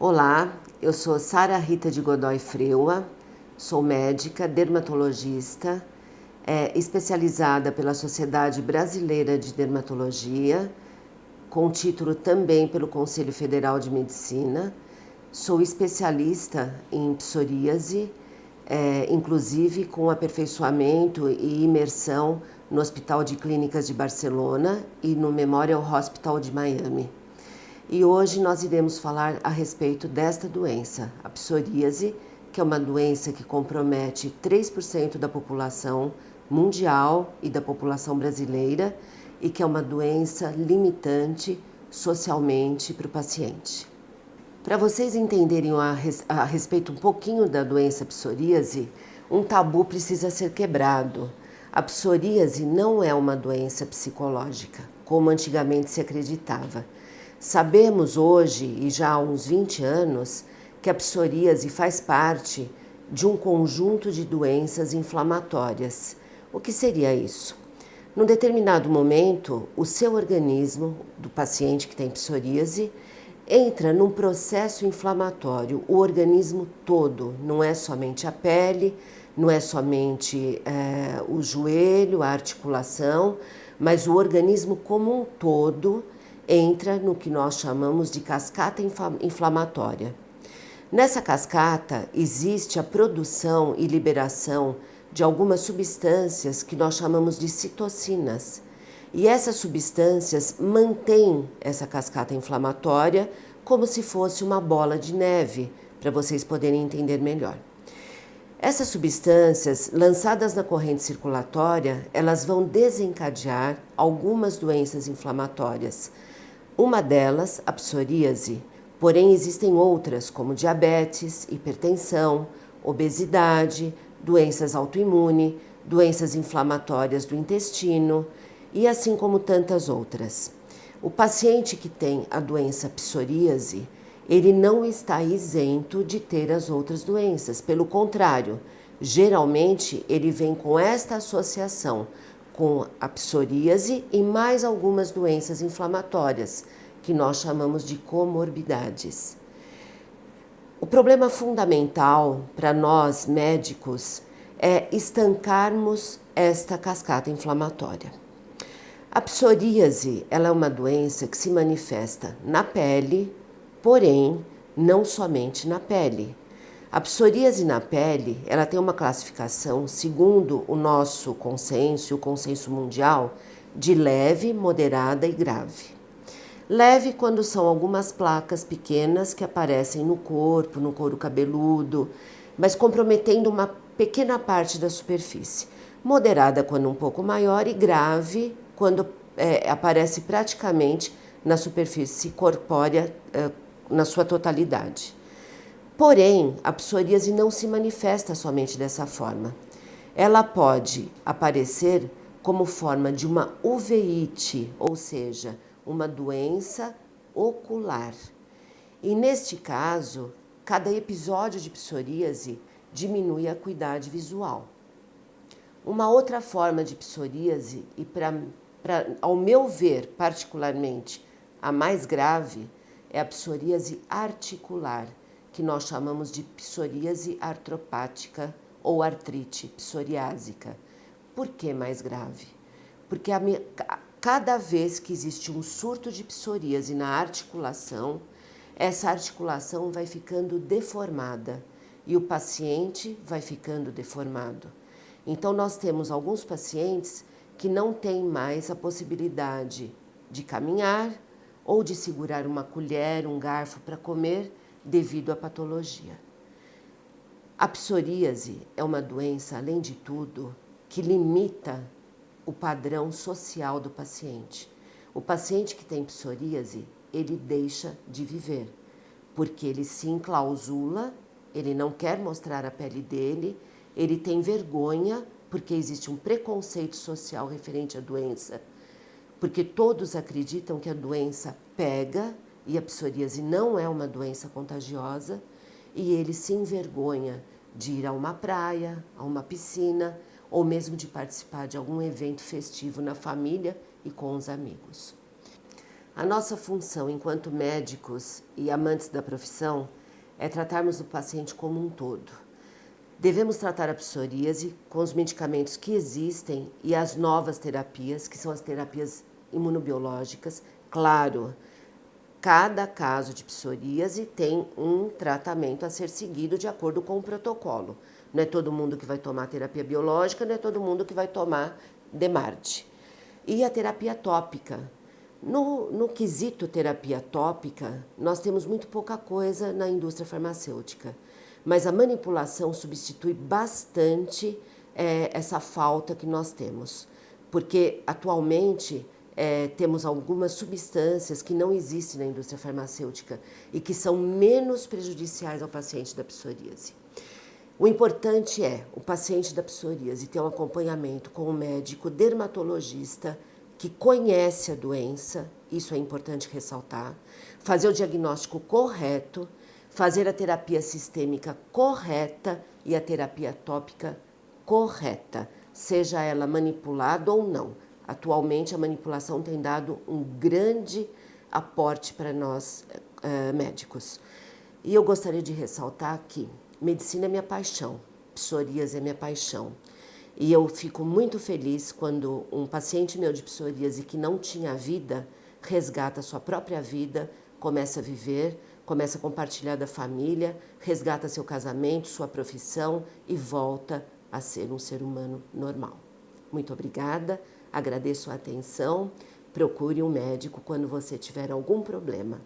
Olá, eu sou Sara Rita de Godoy Freua, sou médica, dermatologista, especializada pela Sociedade Brasileira de Dermatologia, com título também pelo Conselho Federal de Medicina. Sou especialista em psoríase, inclusive com aperfeiçoamento e imersão no Hospital de Clínicas de Barcelona e no Memorial Hospital de Miami. E hoje nós iremos falar a respeito desta doença, a psoríase, que é uma doença que compromete 3% da população mundial e da população brasileira e que é uma doença limitante socialmente para o paciente. Para vocês entenderem a respeito um pouquinho da doença psoríase, um tabu precisa ser quebrado. A psoríase não é uma doença psicológica, como antigamente se acreditava. Sabemos hoje, e já há uns 20 anos, que a psoríase faz parte de um conjunto de doenças inflamatórias. O que seria isso? Num determinado momento, o seu organismo, do paciente que tem psoríase, entra num processo inflamatório, o organismo todo, não é somente a pele, não é somente o joelho, a articulação, mas o organismo como um todo entra no que nós chamamos de cascata inflamatória. Nessa cascata existe a produção e liberação de algumas substâncias que nós chamamos de citocinas. E essas substâncias mantêm essa cascata inflamatória como se fosse uma bola de neve, para vocês poderem entender melhor. Essas substâncias, lançadas na corrente circulatória, elas vão desencadear algumas doenças inflamatórias. Uma delas, a psoríase, porém existem outras como diabetes, hipertensão, obesidade, doenças autoimunes, doenças inflamatórias do intestino e assim como tantas outras. O paciente que tem a doença psoríase, ele não está isento de ter as outras doenças, pelo contrário, geralmente ele vem com esta associação com a psoríase e mais algumas doenças inflamatórias, que nós chamamos de comorbidades. O problema fundamental para nós médicos é estancarmos esta cascata inflamatória. A psoríase, ela é uma doença que se manifesta na pele, porém não somente na pele. A psoríase na pele, ela tem uma classificação, segundo o nosso consenso, o consenso mundial, de leve, moderada e grave. Leve quando são algumas placas pequenas que aparecem no corpo, no couro cabeludo, mas comprometendo uma pequena parte da superfície. Moderada quando um pouco maior e grave quando aparece praticamente na superfície corpórea na sua totalidade. Porém, a psoríase não se manifesta somente dessa forma. Ela pode aparecer como forma de uma uveíte, ou seja, uma doença ocular. E neste caso, cada episódio de psoríase diminui a acuidade visual. Uma outra forma de psoríase, e ao meu ver particularmente a mais grave, é a psoríase articular, que nós chamamos de psoríase artropática ou artrite psoriásica. Por que mais grave? Porque cada vez que existe um surto de psoríase na articulação, essa articulação vai ficando deformada e o paciente vai ficando deformado. Então nós temos alguns pacientes que não têm mais a possibilidade de caminhar ou de segurar uma colher, um garfo para comer devido à patologia. A psoríase é uma doença, além de tudo, que limita o padrão social do paciente. O paciente que tem psoríase, ele deixa de viver, porque ele se enclausula, ele não quer mostrar a pele dele, ele tem vergonha, porque existe um preconceito social referente à doença, porque todos acreditam que a doença pega e a psoríase não é uma doença contagiosa, e ele se envergonha de ir a uma praia, a uma piscina, ou mesmo de participar de algum evento festivo na família e com os amigos. A nossa função enquanto médicos e amantes da profissão é tratarmos o paciente como um todo. Devemos tratar a psoríase com os medicamentos que existem e as novas terapias, que são as terapias imunobiológicas. Claro, cada caso de psoríase tem um tratamento a ser seguido de acordo com o protocolo. Não é todo mundo que vai tomar terapia biológica, não é todo mundo que vai tomar DMARD. E a terapia tópica. No quesito terapia tópica, nós temos muito pouca coisa na indústria farmacêutica, mas a manipulação substitui bastante essa falta que nós temos, porque atualmente temos algumas substâncias que não existem na indústria farmacêutica e que são menos prejudiciais ao paciente da psoríase. O importante é o paciente da psoríase ter um acompanhamento com o médico dermatologista que conhece a doença, isso é importante ressaltar, fazer o diagnóstico correto, fazer a terapia sistêmica correta e a terapia tópica correta, seja ela manipulada ou não. Atualmente a manipulação tem dado um grande aporte para nós médicos. E eu gostaria de ressaltar que medicina é minha paixão, psoríase é minha paixão. E eu fico muito feliz quando um paciente meu de psoríase que não tinha vida, resgata a sua própria vida, começa a viver, começa a compartilhar da família, resgata seu casamento, sua profissão e volta a ser um ser humano normal. Muito obrigada, agradeço a atenção, procure um médico quando você tiver algum problema.